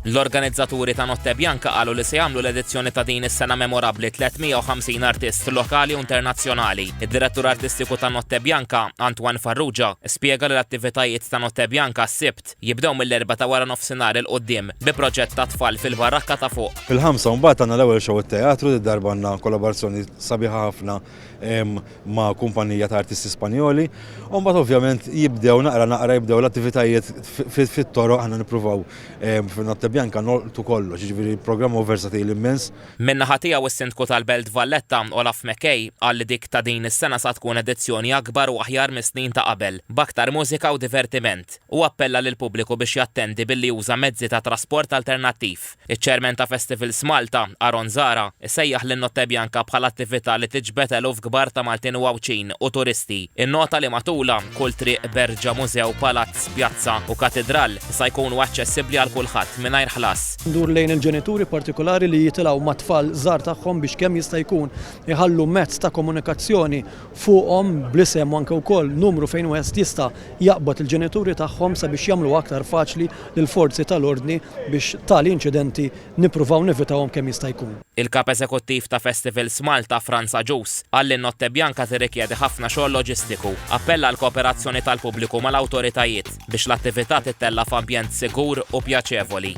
L-organizzaturi ta' Notte Bianca qalu li se jagħmlu l-edizzjoni ta' din is-sena memorabbli 350 artist lokali u internazzjonali. Id-direttur artistiku ta' Notte Bianca, Antoine Farrugia, spjega li l-attivitajiet ta' Notte Bianca s-sibt jibdew mill-4 ta' wara nofsinhar il qudiem bi proġett ta' tfal fil-barakka ta' fuq. Fil-5 mbagħad għandna l-ewwel show it-teatru, darba għandna kollaborazzjoni sabiħa ħafna ma' kumpanija ta' artisti Spanjoli. U mbagħad ovvjament jibdew naqra jibdew l-attivitajiet fit-toroq aħna nippruvaw fin-Notte Bianca nolqtu kollox, jiġifieri programm versatili immens. Min-naħa tiegħu is-sindku tal-Belt Valletta, Olaf McKay, qal li dik ta' din is-sena sa tkun edizzjoni akbar u aħjar mis-snin ta' qabel, b'aktar mużika u divertiment. U appella lil pubbliku biex jattendi billi juża mezzi ta' trasport alternattiv. Iċ-ċermen ta' Festivals Malta, Aron Zara, sejjaħ lin-Notte Bianca bħala attività li tiġbed eluf kbar ta' Maltin u Għawċin u turisti. Innota li matula kull triq, berġa, mużew, palazz, pjazza u katedral sa jkunu aċċessibbli għal kulħadd mingħajr ħlas. Ndur lejn il-ġenituri partikolari li jitilgħu mat-tfal żgħar tagħhom biex kemm jista' jkun iħallu mezz ta' komunikazzjoni fuqhom bl-isem u anke wkoll numru fejn wieħed jista' jaqbad il-ġenituri tagħhom sabiex jagħmlu aktar faċli lill-forzi tal-ordni biex tali inċidenti nippruvaw nevitawhom kemm jista' jkun. Il-kap eżekuttiv ta' Festivals Malta, Franza Ġus, qal li Notte Bianca tirrikjedi ħafna xogħol loġistiku. Appella l kooperazzjoni tal-pubbliku mal-awtoritajiet biex l-attività tittella f'ambjent sigur u pjaċevoli.